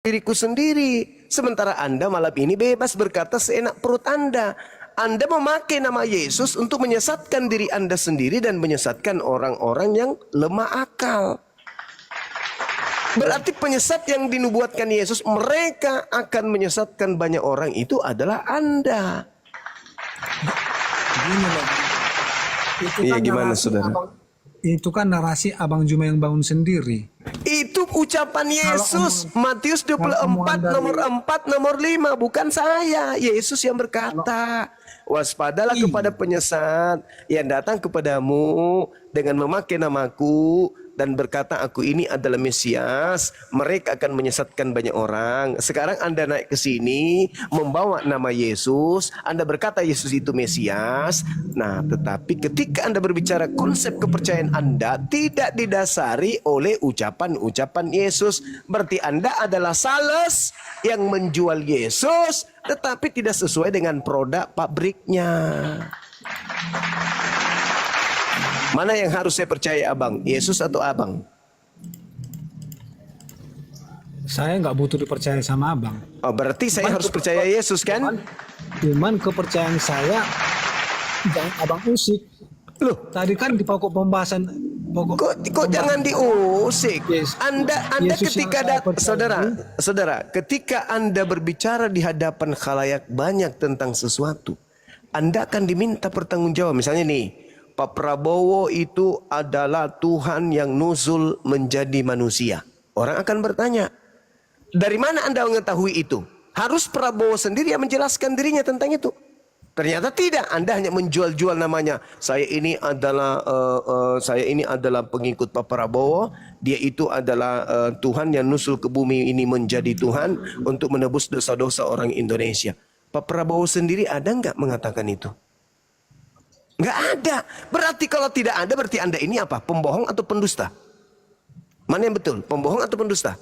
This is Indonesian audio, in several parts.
diriku sendiri. Sementara Anda malam ini bebas berkata seenak perut Anda. Anda memakai nama Yesus untuk menyesatkan diri Anda sendiri dan menyesatkan orang-orang yang lemah akal. Berarti penyesat yang dinubuatkan Yesus, mereka akan menyesatkan banyak orang, itu adalah Anda. Gini loh. Itu Iya, kan gimana, narasi saudara? itu kan narasi Abang Juma yang bangun sendiri. Itu ucapan Yesus. Matius 24 nomor 4 nomor 5, bukan saya. Yesus yang berkata, waspadalah kepada penyesat yang datang kepadamu dengan memakai namaku dan berkata aku ini adalah Mesias. Mereka akan menyesatkan banyak orang. Sekarang Anda naik ke sini membawa nama Yesus, Anda berkata Yesus itu Mesias. Nah, tetapi ketika Anda berbicara konsep kepercayaan Anda tidak didasari oleh ucapan-ucapan Yesus, berarti Anda adalah sales yang menjual Yesus tetapi tidak sesuai dengan produk pabriknya. Mana yang harus saya percaya, Abang? Yesus atau Abang? Saya nggak butuh dipercaya sama Abang. Oh, berarti saya harus percaya Yesus kan? Cuman kepercayaan saya jangan Abang usik. Loh, Tadi kan di pokok pembahasan kok jangan diusik? Yes. Anda Yesus ketika yang saya percaya saudara, ketika Anda berbicara di hadapan khalayak banyak tentang sesuatu, Anda akan diminta pertanggungjawab. Misalnya nih, Pak Prabowo itu adalah Tuhan yang nuzul menjadi manusia. Orang akan bertanya, dari mana Anda mengetahui itu? Harus Prabowo sendiri yang menjelaskan dirinya tentang itu. Ternyata tidak, Anda hanya menjual-jual namanya. Saya ini adalah pengikut Pak Prabowo. Dia itu adalah Tuhan yang nusul ke bumi ini menjadi Tuhan untuk menebus dosa-dosa orang Indonesia. Pak Prabowo sendiri ada nggak mengatakan itu? Nggak ada. Berarti kalau tidak ada, berarti Anda ini apa? Pembohong atau pendusta? Mana yang betul? Pembohong atau pendusta?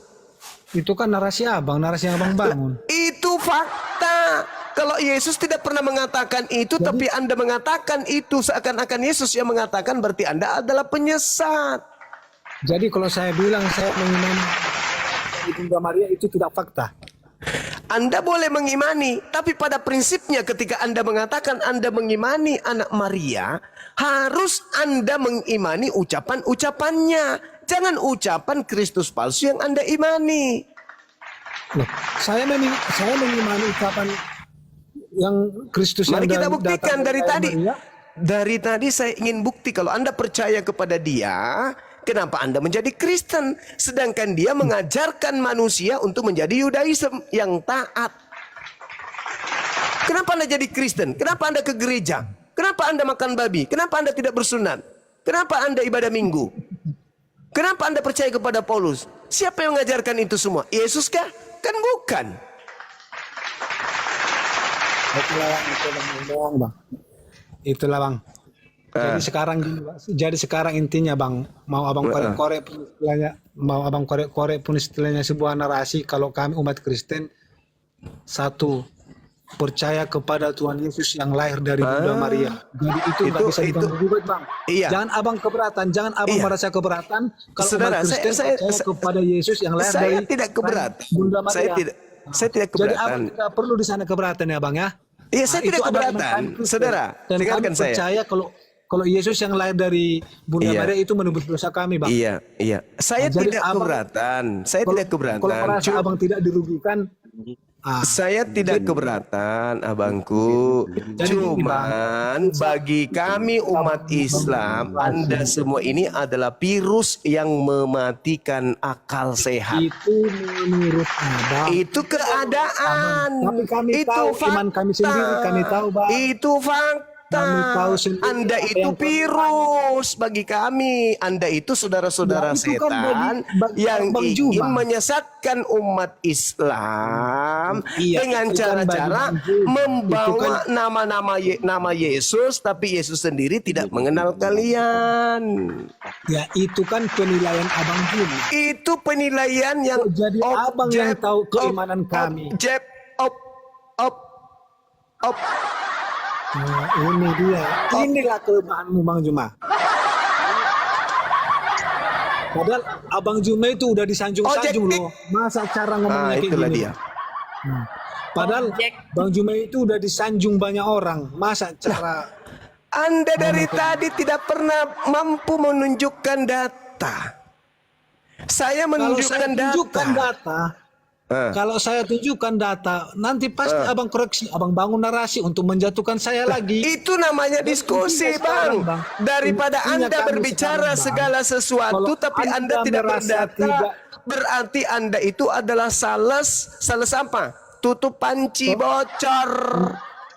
itu kan narasi narasi yang Abang bangun. Itu fakta. Kalau Yesus tidak pernah mengatakan itu, tapi Anda mengatakan itu seakan-akan Yesus yang mengatakan, berarti Anda adalah penyesat. Jadi kalau saya bilang saya mengimani Bunda Maria itu tidak fakta. Anda boleh mengimani, tapi pada prinsipnya ketika Anda mengatakan Anda mengimani anak Maria, harus Anda mengimani ucapan-ucapannya. Jangan ucapan Kristus palsu yang Anda imani. Loh, saya mengimani ucapan yang Kristus Mari yang kita buktikan dari tadi. Maria. Dari tadi saya ingin bukti kalau Anda percaya kepada dia, kenapa Anda menjadi Kristen? Sedangkan dia mengajarkan manusia untuk menjadi Yudaism yang taat. Kenapa Anda jadi Kristen? Kenapa Anda ke gereja? Kenapa Anda makan babi? Kenapa Anda tidak bersunat? Kenapa Anda ibadah minggu? Kenapa Anda percaya kepada Paulus? Siapa yang mengajarkan itu semua? Yesus kah? Kan bukan. Itulah bang. Jadi sekarang intinya bang, mau abang korek pun istilahnya sebuah narasi. Kalau kami umat Kristen, satu, percaya kepada Tuhan Yesus yang lahir dari Bunda Maria. Jadi itu nggak bisa diganggu-gugat bang. Iya. Jangan abang keberatan, jangan abang merasa keberatan kalau Saudara, umat Kristen saya percaya kepada Yesus yang lahir dari tidak keberatan. Bunda Maria. Saya tidak Jadi keberatan. abang tidak perlu di sana keberatan ya bang ya. Iya, saya tidak itu adalah keberatan. iman kami, Saudara, dan dengarkan kami saya. percaya kalau Yesus yang lahir dari Bunda Maria itu menebus dosa kami, bang. Iya. Saya Jadi tidak abang- keberatan. Saya tidak keberatan. Kalau merasa abang tidak dirugikan, Saya tidak keberatan, abangku. Jadi, Cuman bagi kami umat Islam, Anda semua ini adalah virus yang mematikan akal sehat. itu menurut abang. Itu keadaan. Tapi kami itu tahu fakta. iman kami sendiri, kami tahu, Bang. Itu fakta. Kami tahu sendiri Anda apa itu yang kami virus bagi kami. Anda itu saudara-saudara Ya, itu kan setan bagi yang Bang ingin Juba. menyesatkan umat Islam Iya, dengan itu kan cara-cara bagi Bang Juba. membawa Itu nama Yesus, tapi Yesus sendiri tidak mengenal kalian. Ya itu kan penilaian abang juga. Itu penilaian yang Jadi abang yang tahu keimanan kami. Op. Nah, ini dia. Inilah kelemahanmu Bang Juma. Padahal Abang Juma itu udah disanjung-sanjung Ojek. loh. Masa cara ngomongnya kayak Itulah gini? dia. Padahal Ojek. Bang Juma itu udah disanjung banyak orang. Masa cara Anda dari tadi tidak pernah mampu menunjukkan data. Saya kalau saya menunjukkan tunjukkan data, Eh. kalau saya tunjukkan data, nanti pasti Abang koreksi, Abang bangun narasi untuk menjatuhkan saya lagi. Itu namanya diskusi, sekarang, Bang. Bang. Daripada Intinya Anda kami berbicara sekarang, Bang, segala sesuatu kalau tapi Anda Anda tidak merasa berdata, tidak- berarti Anda itu adalah sales apa? Tutup panci bocor.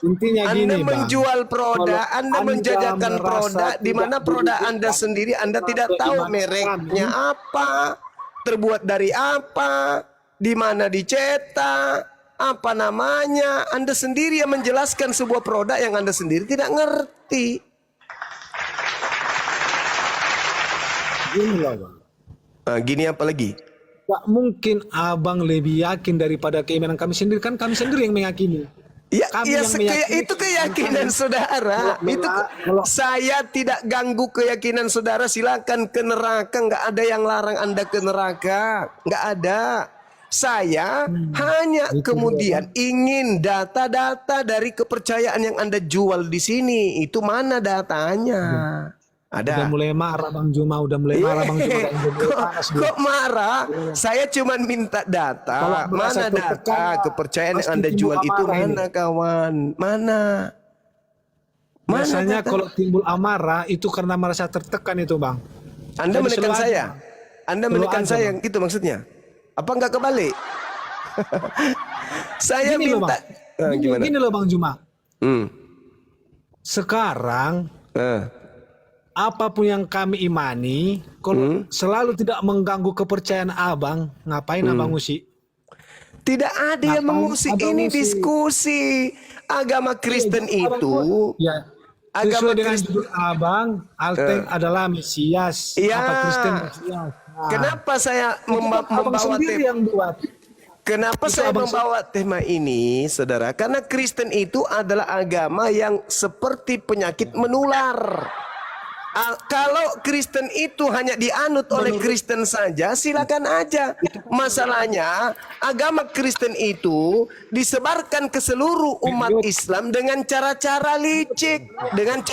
Intinya Anda gini, Bang. menjual produk, Kalau Anda menjajakan merasa produk di mana tidak produk dirugikan Anda sendiri Anda tidak ke tahu iman mereknya kami, apa, terbuat dari apa, di mana dicetak, apa namanya. Anda sendiri yang menjelaskan sebuah produk yang Anda sendiri tidak ngerti. gini loh, Bang. Gini apa lagi? Gak mungkin Abang lebih yakin daripada keimanan kami sendiri. Kan kami sendiri yang meyakini. Ya, Kami ya yang meyakini itu keyakinan saudara. Itu saya tidak ganggu keyakinan saudara. Silakan ke neraka. Nggak ada yang larang Anda ke neraka. Nggak ada. Saya hanya kemudian ingin data-data dari kepercayaan yang Anda jual di sini. Itu mana datanya? Udah Ada. mulai marah Bang Juma, udah mulai marah Bang Juma. Udah mulai panas, Bang. Kok marah? Saya cuma minta data. Kalau merasa Mana data tertekan, kepercayaan yang pasti Anda timbul jual itu amarah ini. mana, kawan? Mana? Biasanya data? kalau timbul amarah itu karena merasa tertekan itu, Bang. Anda Jadi menekan selalu saya. aja. Anda Selalu menekan aja, saya, Bang. itu maksudnya. Apa enggak kebalik? Saya Gini loh, minta. Bang. Gimana? Gini loh Bang Juma. Hmm. Sekarang Eh. apapun yang kami imani, kalau selalu tidak mengganggu kepercayaan Abang, ngapain Abang ngusik? Tidak ada yang Ngapain mengusik. Abang Ini ngusik? diskusi. Agama Kristen Jadi Abang itu. ya, Agama sesuai dengan Kristen. judul Abang, Alteng adalah Mesias. Iya. Apa Kristen Mesias? Nah, Kenapa saya itu kan Abang membawa sendiri tema? yang buat. Kenapa Itu saya Abang membawa tema ini, saudara? Karena Kristen itu adalah agama yang seperti penyakit menular. Kalau Kristen itu hanya dianut oleh Kristen saja, silakan aja. Masalahnya, agama Kristen itu disebarkan ke seluruh umat Islam dengan cara-cara licik, dengan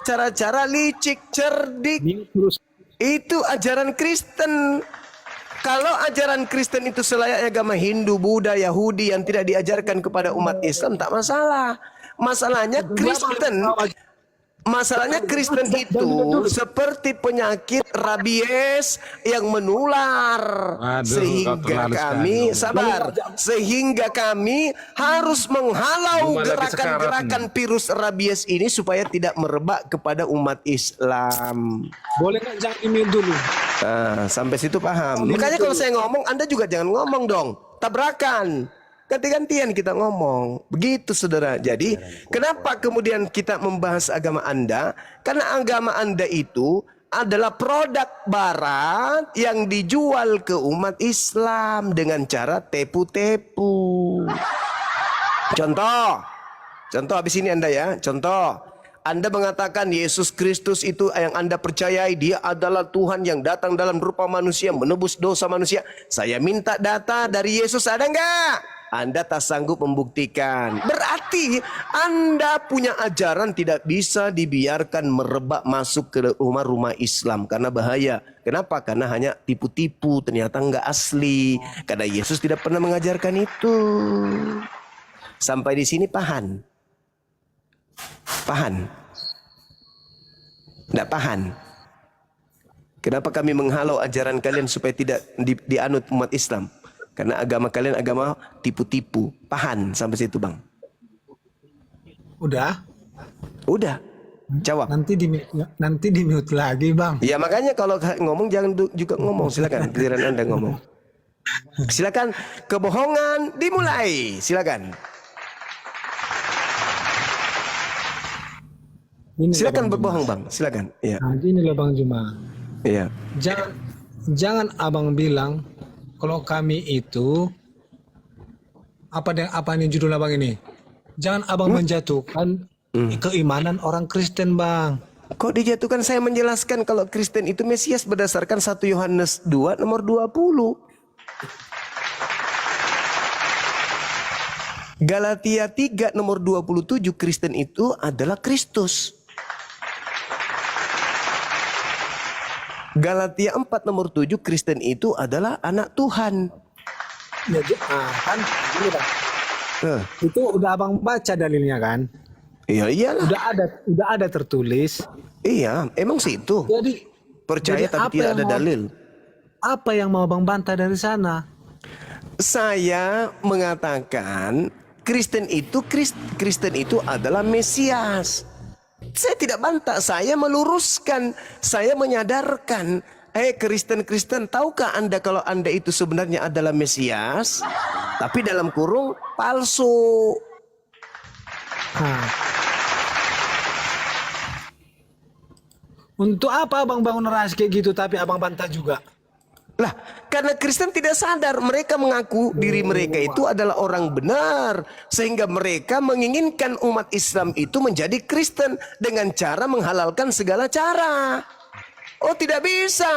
cara-cara licik, cerdik. Terus Itu ajaran Kristen. Kalau ajaran Kristen itu selayaknya agama Hindu, Buddha, Yahudi yang tidak diajarkan kepada umat Islam, tak masalah. Masalahnya Kristen itu seperti penyakit rabies yang menular. Sehingga kami harus menghalau gerakan-gerakan virus rabies ini supaya tidak merebak kepada umat Islam. boleh nggak jangan email dulu? Nah, sampai situ paham. Makanya kalau saya ngomong, Anda juga jangan ngomong dong. Tabrakan. Ganti-gantian kita ngomong. Begitu saudara. Jadi kenapa kemudian kita membahas agama Anda? Karena agama Anda itu adalah produk barat yang dijual ke umat Islam dengan cara tepu-tepu. Contoh habis ini Anda ya. Contoh, Anda mengatakan Yesus Kristus itu yang Anda percayai, dia adalah Tuhan yang datang dalam rupa manusia, menebus dosa manusia. Saya minta data dari Yesus, ada enggak? Anda tak sanggup membuktikan. Berarti Anda punya ajaran tidak bisa dibiarkan merebak masuk ke rumah-rumah Islam. Karena bahaya. Kenapa? Karena hanya tipu-tipu, ternyata enggak asli. Karena Yesus tidak pernah mengajarkan itu. Sampai di sini paham? Paham? Tidak paham? Kenapa kami menghalau ajaran kalian supaya tidak dianut umat Islam? Karena agama kalian agama tipu-tipu. Paham sampai situ bang? Udah. Udah. Jawab. Nanti di mute lagi Bang. Ya makanya kalau ngomong jangan juga ngomong. Silakan giliran Anda ngomong. Silakan, kebohongan dimulai. Silakan. Silakan berbohong bang. Silakan. Iya. Nah, gini loh Bang Juma. Iya. Jangan abang bilang kalau kami itu apa nih judul abang ini? Jangan abang menjatuhkan keimanan orang Kristen bang. Kok dijatuhkan? Saya menjelaskan kalau Kristen itu Mesias berdasarkan 1 Yohanes 2 nomor 20. Galatia 3 nomor 27, Kristen itu adalah Kristus. Galatia 4 nomor 7, Kristen itu adalah anak Tuhan. Ya, kan gini Bang. Itu udah abang baca dalilnya kan? Iya iyalah. Udah ada tertulis. Iya, emang sih itu. Jadi Percaya jadi tapi tidak ada dalil. Apa yang mau abang bantah dari sana? Saya mengatakan Kristen itu adalah Mesias. Saya tidak bantah, saya meluruskan, saya menyadarkan. Kristen, tahukah Anda kalau Anda itu sebenarnya adalah Mesias? Tapi dalam kurung palsu. Untuk apa abang bangun narasi kayak gitu tapi abang bantah juga? Lah, karena Kristen tidak sadar, mereka mengaku diri mereka itu adalah orang benar, sehingga mereka menginginkan umat Islam itu menjadi Kristen dengan cara menghalalkan segala cara. Oh, tidak bisa.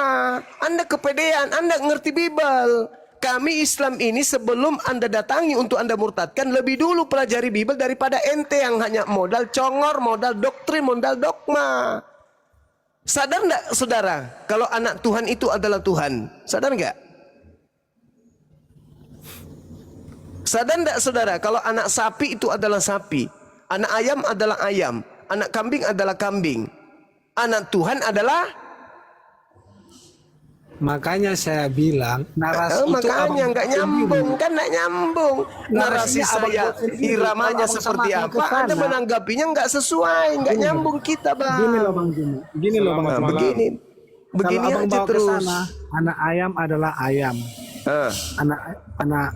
Anda kepedean, Anda ngerti Bible. Kami Islam ini sebelum Anda datangi untuk Anda murtadkan, lebih dulu pelajari Bible daripada ente yang hanya modal congor, modal doktrin, modal dogma. Sadar enggak saudara kalau anak Tuhan itu adalah Tuhan? Sadar enggak? Sadar enggak saudara kalau anak sapi itu adalah sapi, anak ayam adalah ayam, anak kambing adalah kambing, anak Tuhan adalah... Makanya saya bilang narasi itu makanya nggak nyambung kan, nggak nyambung narasi saya iramanya seperti apa, Anda menanggapinya nggak sesuai, nggak nyambung kita Bang. Gini loh Bang Jimmy, gini loh Bang, begini kalau abang aja bawa terus. kesana, anak ayam adalah ayam, anak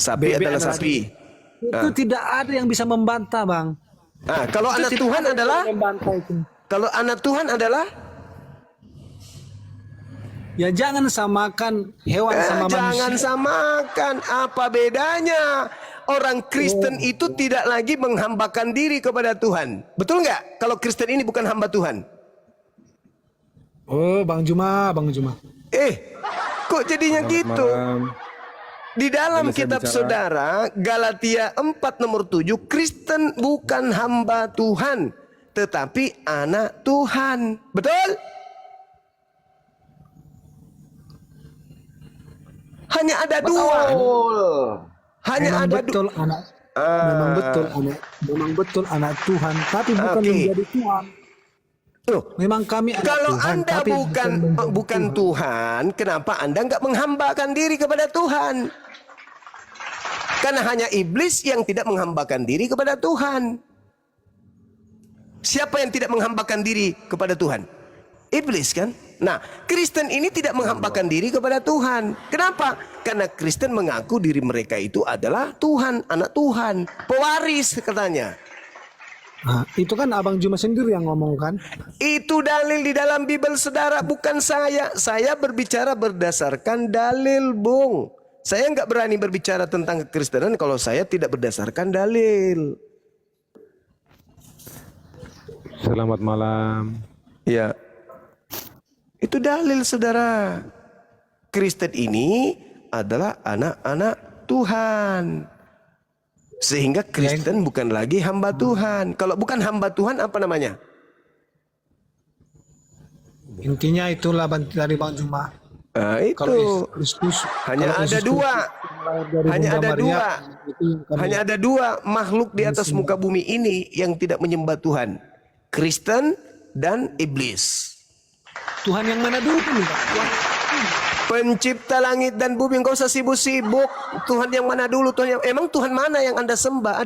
sapi bebek adalah sapi. Itu tidak ada yang bisa membantah Bang. Kalau Itu anak tidak Tuhan ada yang adalah, membantah itu. kalau anak Tuhan adalah Ya jangan samakan hewan sama manusia. jangan samakan. Apa bedanya? Orang Kristen itu tidak lagi menghambakan diri kepada Tuhan. Betul nggak? Kalau Kristen ini bukan hamba Tuhan. Oh, Bang Juma. Kok jadinya gitu? Di dalam kitab saudara, Galatia 4 nomor 7, Kristen bukan hamba Tuhan, tetapi anak Tuhan. Betul? Hanya ada dua. Hanya ada betul anak. Memang betul anak Tuhan, tapi bukan menjadi Tuhan. Memang kami anak kalau Tuhan, Anda tapi bukan Tuhan, kenapa Anda nggak menghambakan diri kepada Tuhan? Karena hanya iblis yang tidak menghambakan diri kepada Tuhan. Siapa yang tidak menghambakan diri kepada Tuhan? Iblis kan? Nah, Kristen ini tidak menghambakan diri kepada Tuhan. Kenapa? Karena Kristen mengaku diri mereka itu adalah Tuhan, anak Tuhan, pewaris katanya. Itu kan Abang Juma sendiri yang ngomong kan? Itu dalil di dalam Bible saudara, bukan saya. Saya berbicara berdasarkan dalil, Bung. Saya nggak berani berbicara tentang kekristenan kalau saya tidak berdasarkan dalil. Selamat malam. Ya. Itu dalil saudara. Kristen ini adalah anak-anak Tuhan. Sehingga Kristen bukan lagi hamba Tuhan. Kalau bukan hamba Tuhan apa namanya? Intinya itulah dari Bang Juma. Itu. Kalau Kristus hanya ada dua. Hanya ada dua makhluk di atas muka bumi ini yang tidak menyembah Tuhan. Kristen dan iblis. Tuhan yang mana dulu nih Pak? Pencipta langit dan bumi, enggak usah sibuk-sibuk. Tuhan yang mana dulu? Emang Tuhan mana yang Anda sembah?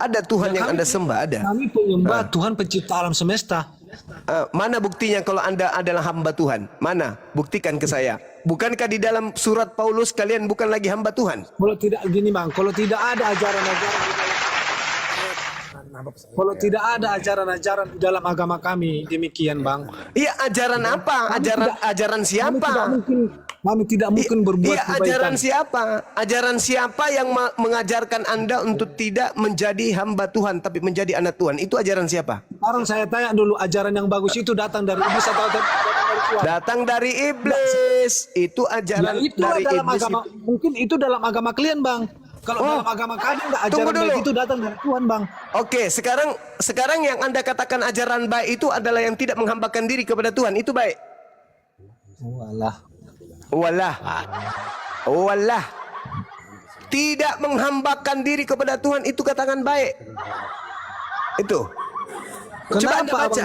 Ada Tuhan yang Anda sembah, ada. Kami penyembah Tuhan pencipta alam semesta. Mana buktinya kalau Anda adalah hamba Tuhan? Mana? Buktikan ke saya. Bukankah di dalam surat Paulus kalian bukan lagi hamba Tuhan? Kalau tidak gini Bang, kalau tidak ada ajaran-ajaran di dalam agama kami demikian Bang. Iya, ajaran apa? Ajaran siapa? Kami tidak mungkin berbuat Iya, kebaikan. ajaran siapa? Ajaran siapa yang mengajarkan Anda untuk tidak menjadi hamba Tuhan tapi menjadi anak Tuhan? Itu ajaran siapa? Sekarang saya tanya dulu, ajaran yang bagus itu datang dari iblis atau datang dari Tuhan? Datang dari iblis. Itu Ya, ajaran itu dari dalam iblis. agama. Mungkin itu dalam agama kalian, Bang. Kalau dalam agama kalian enggak, tunggu ajaran baik dulu. itu datang dari Tuhan, Bang. Oke, sekarang yang Anda katakan ajaran baik itu adalah yang tidak menghambakan diri kepada Tuhan. Itu baik. Walah. Walah. Tidak menghambakan diri kepada Tuhan itu katakan baik. Itu. Coba Anda baca.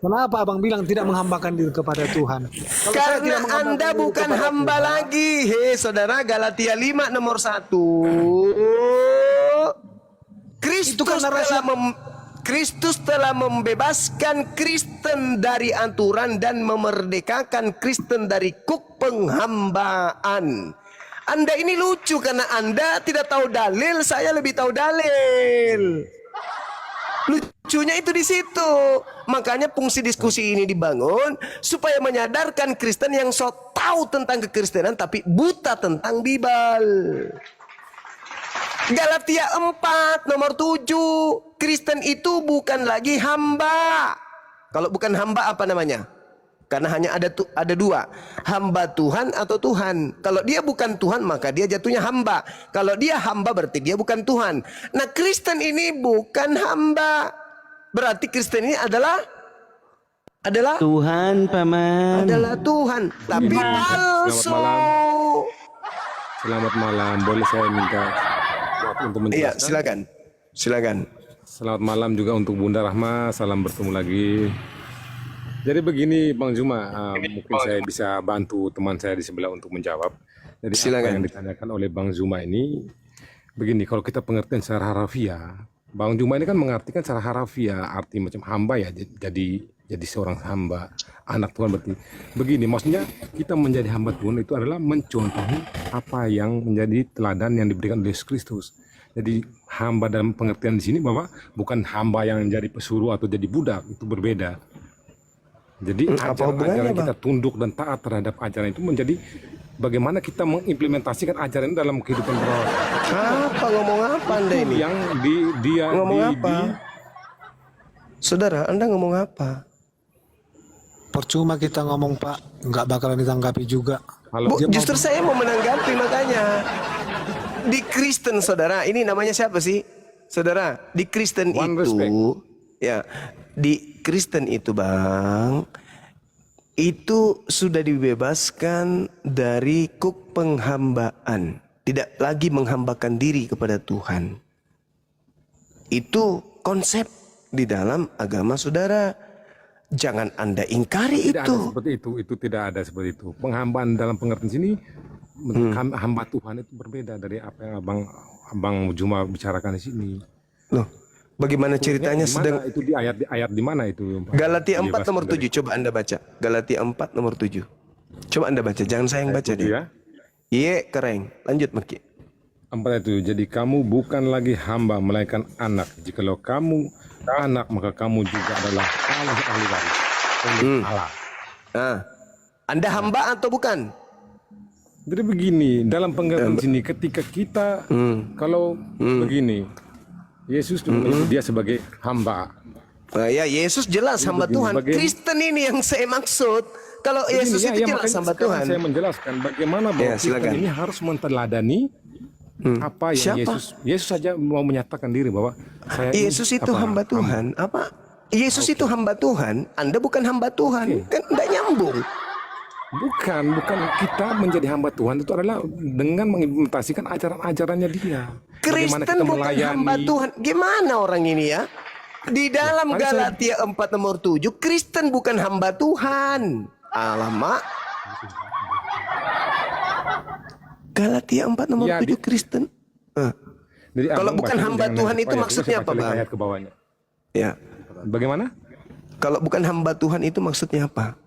Kenapa abang bilang tidak menghambakan diri kepada Tuhan? Kalau saya tidak Karena menghambakan Anda diri bukan kepada hamba Tuhan, lagi. Hei saudara, Galatia 5 nomor 1. Kristus telah membebaskan Kristen dari aturan dan memerdekakan Kristen dari kuk penghambaan. Anda ini lucu karena Anda tidak tahu dalil, saya lebih tahu dalil. Lucunya itu di situ. Makanya fungsi diskusi ini dibangun supaya menyadarkan Kristen yang so tahu tentang kekristenan tapi buta tentang Bible. Galatia 4 nomor 7. Kristen itu bukan lagi hamba. Kalau bukan hamba apa namanya? Karena hanya ada dua, hamba Tuhan atau Tuhan. Kalau dia bukan Tuhan maka dia jatuhnya hamba. Kalau dia hamba berarti dia bukan Tuhan. Nah, Kristen ini bukan hamba. Berarti Kristen ini adalah Tuhan, Paman. adalah Tuhan, tapi palsu. Selamat malam. Boleh saya minta waktu untuk menjelaskan? Iya, silakan. Selamat malam juga untuk Bunda Rahma. Salam bertemu lagi. Jadi begini Bang Juma, mungkin saya bisa bantu teman saya di sebelah untuk menjawab. Jadi apa yang ditanyakan oleh Bang Juma ini, begini, kalau kita pengertian secara harafiah, Bang Juma ini kan mengartikan secara harafiah, arti macam hamba ya, jadi seorang hamba, anak Tuhan berarti. Begini, maksudnya kita menjadi hamba Tuhan itu adalah mencontohi apa yang menjadi teladan yang diberikan oleh Yesus Kristus. Jadi hamba dalam pengertian di sini bahwa bukan hamba yang menjadi pesuruh atau jadi budak, itu berbeda. Jadi ajaran-ajaran kita tunduk dan taat terhadap ajaran itu menjadi bagaimana kita mengimplementasikan ajaran itu dalam kehidupan berawal. Apa ngomong apa Anda ini? Yang Saudara, Anda ngomong apa? percuma kita ngomong, Pak, nggak bakalan ditanggapi juga. Justru saya mau menanggapi makanya. Di Kristen, saudara, ini namanya siapa sih? Saudara, di Kristen di Kristen itu, Bang, itu sudah dibebaskan dari kuk penghambaan, tidak lagi menghambakan diri kepada Tuhan. Itu konsep di dalam agama saudara. Jangan Anda ingkari tidak itu. Ada seperti itu tidak ada seperti itu. Penghambaan dalam pengertian sini, hamba Tuhan itu berbeda dari apa yang Abang Juma bicarakan di sini. Loh, bagaimana ceritanya sedang itu di ayat di mana itu? Galatia 4 nomor 7, coba Anda baca. Galatia 4 nomor 7. Coba Anda baca, jangan saya yang baca deh. Ya? Iya, keren. Lanjut, Maki. 4 itu, jadi kamu bukan lagi hamba melainkan anak. Jikalau kamu anak maka kamu juga adalah ahli waris Allah. Nah, Anda hamba atau bukan? Jadi begini, dalam pengertian sini ketika kita kalau begini, Yesus dia sebagai hamba. Nah, ya, Yesus jelas hamba Tuhan. Kristen ini yang saya maksud. Kalau Yesus itu jelas hamba Tuhan. Saya menjelaskan bagaimana bahwa Kristen ini harus menteladani apa yang Yesus saja mau menyatakan diri bahwa Yesus itu hamba Tuhan. Apa? Yesus itu hamba Tuhan. Anda bukan hamba Tuhan. Kan tidak nyambung. Bukan kita menjadi hamba Tuhan itu adalah dengan mengimplementasikan ajaran-ajarannya dia. Kristen bukan hamba Tuhan. Gimana orang ini ya? Di dalam Galatia 4 nomor 7, Kristen bukan hamba Tuhan. Alamak. Galatia 4 nomor 7 Kristen. Jadi kalau bukan hamba Tuhan itu maksudnya apa, Bang? Ayat ke bawahnya. Ya. Bagaimana? Kalau bukan hamba Tuhan itu maksudnya apa?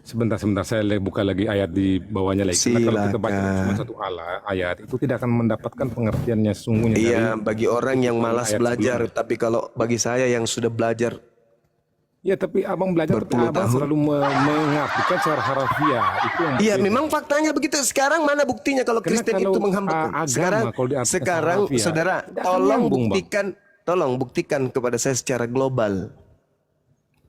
Sebentar saya buka lagi ayat di bawahnya lagi. Karena kalau kita baca cuma satu ayat itu tidak akan mendapatkan pengertiannya sesungguhnya. Iya, bagi orang yang malas belajar, tapi kalau bagi saya yang sudah belajar Ya, tapi abang belajar, tapi Berpuluh abang tahun. selalu mengartikan secara harfiah. Itu yang Iya, berbeda. memang faktanya begitu. Sekarang mana buktinya kalau Karena Kristen kalau, itu menghambakan? agama, Sekarang, kalau diartikan sekarang harfiah, saudara, tidak akan nyambung, Bang. tolong buktikan kepada saya secara global.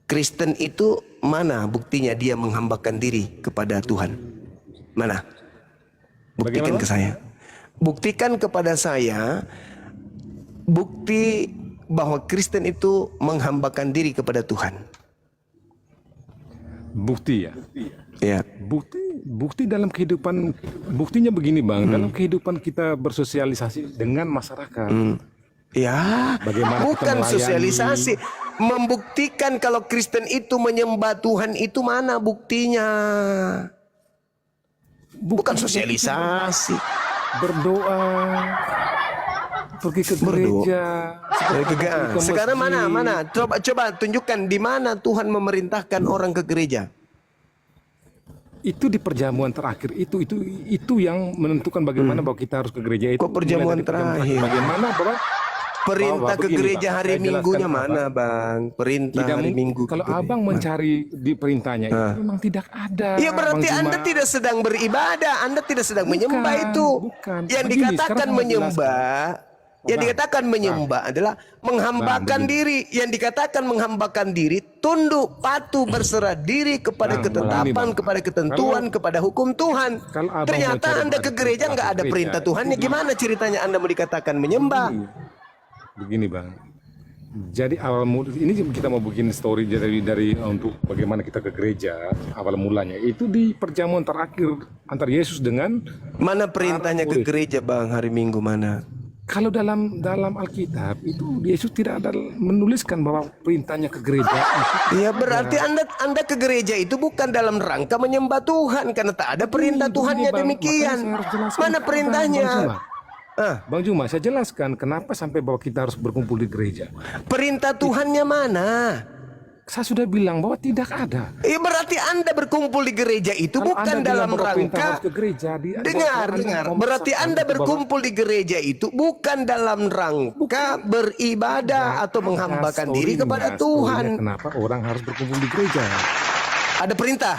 Kristen itu mana buktinya dia menghambakan diri kepada Tuhan? Mana? Buktikan Bagaimana? ke saya. Buktikan kepada saya bukti bahwa Kristen itu menghambakan diri kepada Tuhan. Bukti ya. Ya. Bukti dalam kehidupan, buktinya begini Bang, dalam kehidupan kita bersosialisasi dengan masyarakat. Ya, Bagaimana kita bukan melayani. sosialisasi. Membuktikan kalau Kristen itu menyembah Tuhan itu mana buktinya? Bukan sosialisasi. Berdoa, pergi ke gereja, pergi ke Sekarang masjid. mana? Coba tunjukkan di mana Tuhan memerintahkan orang ke gereja. Itu di perjamuan terakhir, itu yang menentukan bagaimana bahwa kita harus ke gereja itu. Kok perjamuan Mulai dari perjamuan terakhir? Bagaimana bahwa Perintah ke begini, gereja Pak, hari saya Minggunya jelaskan, mana, Bang? Perintah tidak hari mungkin. Minggu. Kalau ke gereja. abang mencari di perintahnya itu memang tidak ada. Ya berarti Bang Anda Juma. tidak sedang beribadah, Anda tidak sedang menyembah itu. bukan. Yang Begini, dikatakan sekarang saya menyembah, yang Bang, dikatakan menyembah adalah menghambakan begini. diri. Yang dikatakan menghambakan diri, tunduk, patuh, berserah diri kepada Bang, ketetapan, begini, Bang. kepada ketentuan, kepada hukum Tuhan. Kalau abang Ternyata mau cari Anda ke gereja nggak ada gereja, perintah Tuhannya. itu Gimana ceritanya Anda mau dikatakan menyembah? Begini Bang, jadi awal mula ini kita mau bikin story dari untuk bagaimana kita ke gereja. Awal mulanya itu di perjamuan terakhir antara Yesus dengan, Mana perintahnya ke gereja, Bang? Hari Minggu mana? kalau dalam Alkitab itu Yesus tidak ada menuliskan bahwa perintahnya ke gereja itu. Ya berarti Anda ke gereja itu bukan dalam rangka menyembah Tuhan karena tak ada perintah Tuhannya Bang, demikian. makanya saya harus jelaskan Mana ke perintahnya? Bang Juma. Bang Juma, saya jelaskan kenapa sampai bahwa kita harus berkumpul di gereja. Perintah Tuhannya mana? Saya sudah bilang bahwa tidak ada. Ya berarti Anda berkumpul di gereja itu Kalau bukan Anda dalam bilang bahwa perintah rangka. harus ke gereja, Dengar. Berarti Anda berkumpul di gereja itu bukan dalam rangka beribadah atau menghambakan diri kepada Tuhan. Kenapa orang harus berkumpul di gereja? Ada perintah.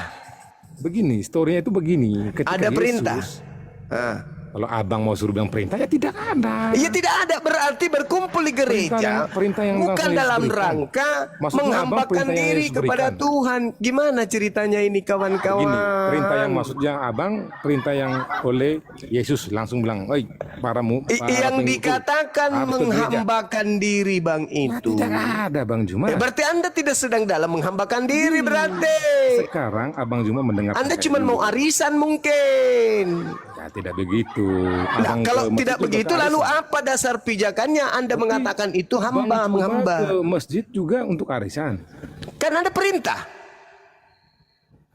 Begini, storynya itu begini. Ketika Ada perintah. Yesus, Ah. kalau abang mau suruh bilang perintah, ya tidak ada. Ya tidak ada, berarti berkumpul di gereja Perintah yang bukan langsung Yesus dalam berikan. rangka Maksudnya menghambakan abang perintah yang diri Yesus kepada berikan. Tuhan. Gimana ceritanya ini kawan-kawan? Begini, perintah yang maksudnya abang, perintah yang oleh Yesus langsung bilang, "Oi, para Yang pengikutku, dikatakan harus ke gereja." menghambakan diri, Bang, Nah, itu. tidak ada Bang Juma. Berarti Anda tidak sedang dalam menghambakan diri berarti. Sekarang abang Juma mendengar. Anda cuma mau arisan mungkin. Ya, tidak begitu. Nah, Abang kalau ke masjid tidak juga begitu ke lalu arisan. apa dasar pijakannya Anda mengatakan itu Abang hamba, juga menghamba? ke masjid juga untuk arisan. Kan ada perintah.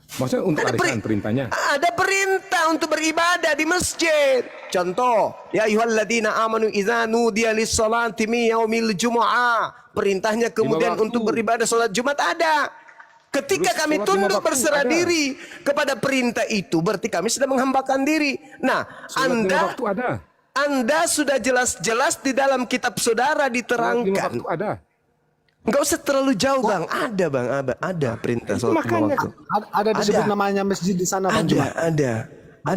Maksudnya untuk Ada arisan perintahnya. Ada perintah untuk beribadah di masjid. Contoh, ya ayyuhalladzina amanu idza nudiya lis-salati min yaumil jumu'ah. Perintahnya kemudian waktu. untuk beribadah salat Jumat ada. Ketika Terus kami sholat tunduk lima waktu berserah ada. diri kepada perintah itu, berarti kami sudah menghambakan diri. Nah, Sholat lima waktu ada. Anda sudah jelas-jelas di dalam kitab saudara Sholat lima diterangkan. waktu ada. Enggak usah terlalu jauh, Bang. Ada, Bang. Ada perintah sholat lima makanya waktu. Ada disebut Ada. namanya masjid di sana, Bang Juma. Ada.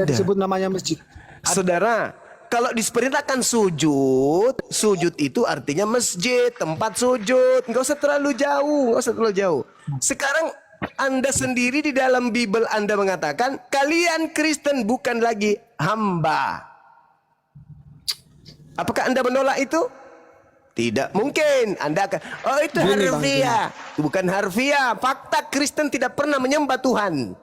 Disebut namanya masjid. Saudara, kalau diperintahkan sujud itu artinya masjid, tempat sujud. Enggak usah terlalu jauh, Sekarang Anda sendiri di dalam Bible Anda mengatakan, kalian Kristen bukan lagi hamba. Apakah Anda menolak itu? Tidak mungkin. Anda akan, oh itu Gini, Bang, harfiah. Bukan harfiah. Fakta Kristen tidak pernah menyembah Tuhan.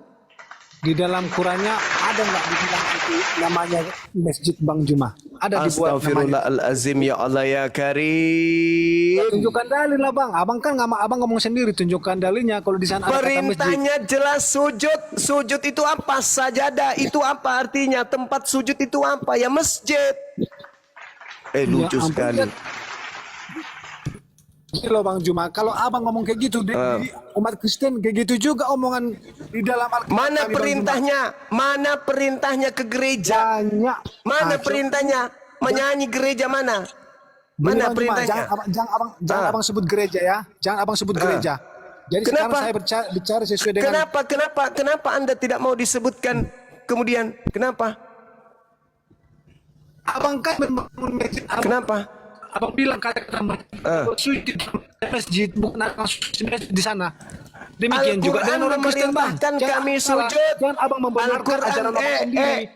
Di dalam Qurannya ada nggak dibilang itu namanya masjid, Bang Juma? Ada dibuat namanya. Astagfirullahalazim, ya Allah ya Karim. Tunjukkan dalil lah, Bang. Abang kan abang ngomong sendiri, tunjukkan dalilnya kalau di sana ada kata masjid. Perintahnya jelas sujud. Sujud itu apa? Sajadah itu apa artinya? Tempat sujud itu apa? Ya masjid. Lucu ampun, sekali. Ini loh Bang Juma, kalau abang ngomong kayak gitu, di umat Kristen kayak gitu juga omongan di dalam Alkitab. Mana kami, Bang perintahnya? Mana perintahnya ke gereja? Juma. Banyak. Mana Ah, perintahnya? Menyanyi gereja mana? Gini, Mana Bang Juma, perintahnya? Jangan abang sebut gereja ya. Jangan abang sebut gereja. Jadi sekarang saya bicara sesuai dengan Kenapa Anda tidak mau disebutkan kemudian? Kenapa? Abang kan membangun masjid. Kenapa? Abang bilang kata sujud di masjid, bukan akan sujud di sana. Demikian juga dengan orang Kristen, Bang. memerintahkan kami sujud. Jangan abang membenarkan ajaran abang sendiri.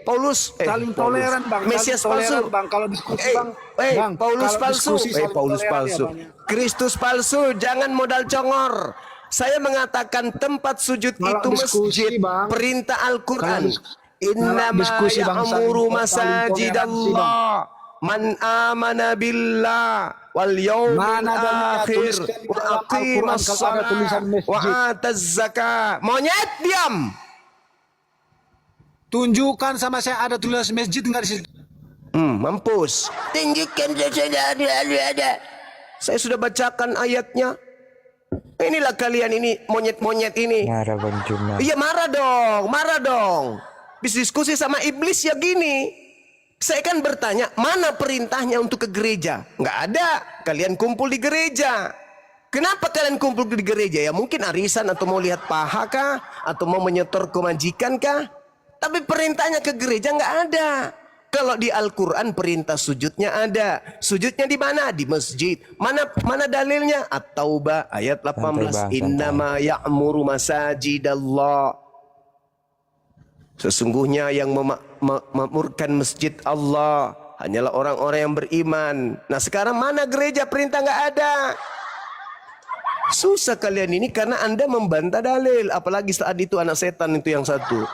Paulus, Saling toleran, Bang. Mesias Saling palsu. toleran, Bang. Kalau diskusi, Bang. Bang, Paulus kalau palsu. diskusi, saling Paulus toleran palsu. ya, Bang, ya. Kristus palsu. Jangan modal congor. Saya mengatakan tempat sujud Kalau itu diskusi, masjid. Bang. Perintah Al-Quran. Kalau Innama diskusi, Bang, ya'muru saling toleransi, masajidallah man amana billah wal yawmil Mana ada akhir tuliskan di wa dalam aqimas Al-Quran kalau ada tulisan salat wa masjid? ataz zakah. Monyet diam. Tunjukkan sama saya ada tulisan masjid nggak di situ? Mampus. Tunjukkan saja ada. Saya sudah bacakan ayatnya. Inilah kalian ini monyet-monyet ini. Marah Bang Juma. Iya marah dong. Bisa diskusi sama iblis ya gini. Saya kan bertanya, mana perintahnya untuk ke gereja? Nggak ada. Kalian kumpul di gereja. Kenapa kalian kumpul di gereja? Ya mungkin arisan atau mau lihat paha kah? Atau mau menyetor kemanjikan kah? Tapi perintahnya ke gereja nggak ada. Kalau di Al-Quran perintah sujudnya ada. Sujudnya di mana? Di masjid. Mana dalilnya? At-Taubah ayat 18. Innama ya'muru masajidallah. Sesungguhnya yang memakmurkan masjid Allah hanyalah orang-orang yang beriman. Nah sekarang mana gereja? Perintah nggak ada. Susah kalian ini karena Anda membantah dalil. Apalagi saat itu anak setan itu yang satu.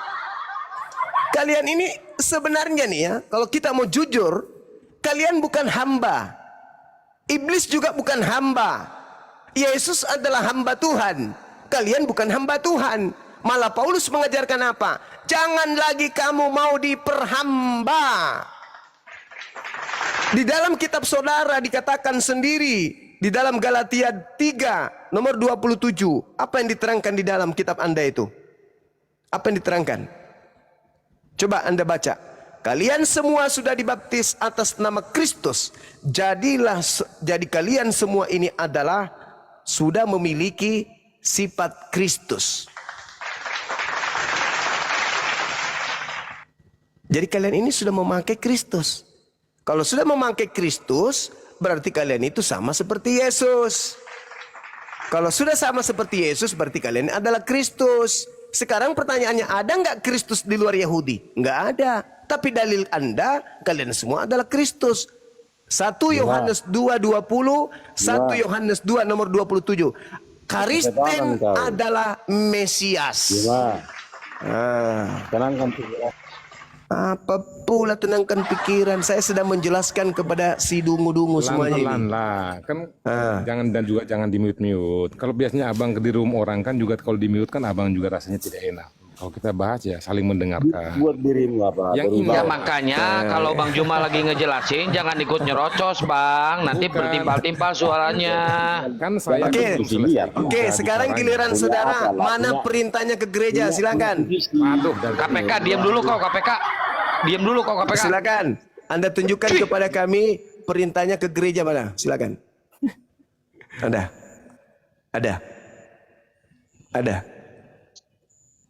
Kalian ini sebenarnya nih ya, kalau kita mau jujur, kalian bukan hamba. Iblis juga bukan hamba. Yesus adalah hamba Tuhan. Kalian bukan hamba Tuhan. Malah Paulus mengajarkan apa? Jangan lagi kamu mau diperhamba. Di dalam kitab saudara dikatakan sendiri, di dalam Galatia 3 nomor 27, apa yang diterangkan di dalam kitab Anda itu? Apa yang diterangkan? Coba Anda baca. Kalian semua sudah dibaptis atas nama Kristus. Jadi kalian semua ini adalah sudah memiliki sifat Kristus. Jadi kalian ini sudah memakai Kristus. Kalau sudah memakai Kristus, berarti kalian itu sama seperti Yesus. Kalau sudah sama seperti Yesus, berarti kalian adalah Kristus. Sekarang pertanyaannya, ada nggak Kristus di luar Yahudi? Nggak ada. Tapi dalil Anda, kalian semua adalah Kristus. 1 Yohanes 2:20, 1 Yohanes 2 nomor 27. Kristen adalah Mesias. Tenangkan pikiran. Apa pula tenangkan pikiran? Saya sedang menjelaskan kepada si dungu-dungu semuanya ini. Pelan-pelan lah, kan jangan dan juga jangan di mute. Kalau biasanya abang ke di room orang kan juga kalau di mute kan abang juga rasanya tidak enak. Kalau kita bahas ya saling mendengarkan. Buat dirimu apa? Yang Ya makanya kalau Bang Juma lagi ngejelasin jangan ikut nyerocos Bang, nanti bertimpal-timpal suaranya. Kan saya Oke, sekarang giliran saudara. Mana perintahnya ke gereja? Silakan. Aduh, KPK diam dulu kok KPK. Diam dulu kok KPK. Silakan. Anda tunjukkan kepada kami perintahnya ke gereja mana? Silakan. Ada.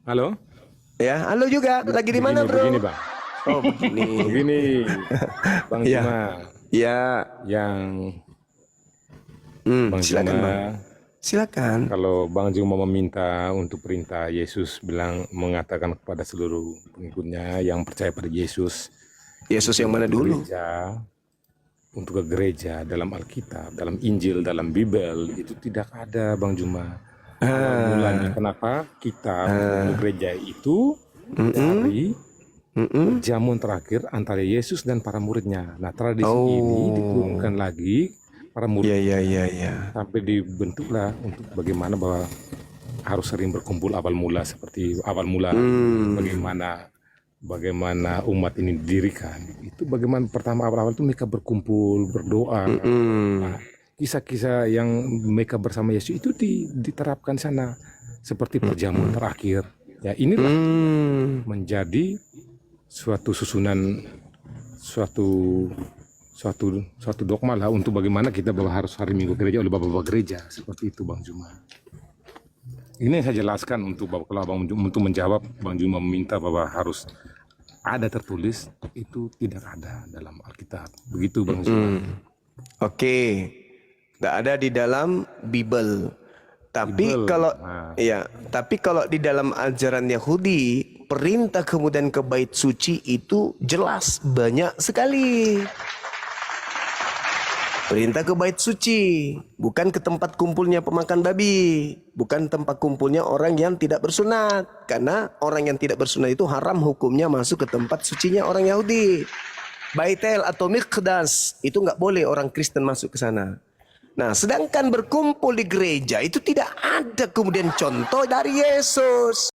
halo. Ya, halo juga. Lagi di mana, Bro? Begini, Bang. Oh, begini. Begini, Bang Ya. Juma. Ya, Yang Bang silakan, Juma, Bang. Silakan. kalau Bang Juma meminta untuk perintah Yesus mengatakan kepada seluruh pengikutnya yang percaya pada Yesus, Yesus yang mana dulu? untuk ke gereja dalam Alkitab, dalam Injil, dalam Bible itu tidak ada, Bang Juma. Mulanya kenapa kita ke gereja itu dari perjamuan terakhir antara Yesus dan para muridnya. Nah, tradisi ini diturunkan lagi para murid. Iya. Sampai dibentuklah untuk bagaimana bahwa harus sering berkumpul awal mula seperti awal mula bagaimana umat ini didirikan. Itu bagaimana pertama awal-awal itu mereka berkumpul, berdoa. Nah, kisah-kisah yang mereka bersama Yesus itu diterapkan di sana seperti perjamuan terakhir. Ya, inilah menjadi suatu susunan suatu dogma lah untuk bagaimana kita bahwa harus hari Minggu gereja oleh bapak-bapak gereja seperti itu Bang Juma. Ini yang saya jelaskan untuk kalau Bang Juma untuk menjawab Bang Juma meminta bahwa harus ada tertulis, itu tidak ada dalam Alkitab. Begitu Bang Juma. Oke, nggak ada di dalam Bible. Tapi kalau tapi kalau di dalam ajaran Yahudi, perintah kemudian ke bait suci itu jelas banyak sekali. Perintah ke bait suci, bukan ke tempat kumpulnya pemakan babi, bukan tempat kumpulnya orang yang tidak bersunat. Karena orang yang tidak bersunat itu haram hukumnya masuk ke tempat sucinya orang Yahudi. Baitel atau Miqdas itu nggak boleh orang Kristen masuk ke sana. Nah, sedangkan berkumpul di gereja itu tidak ada kemudian contoh dari Yesus.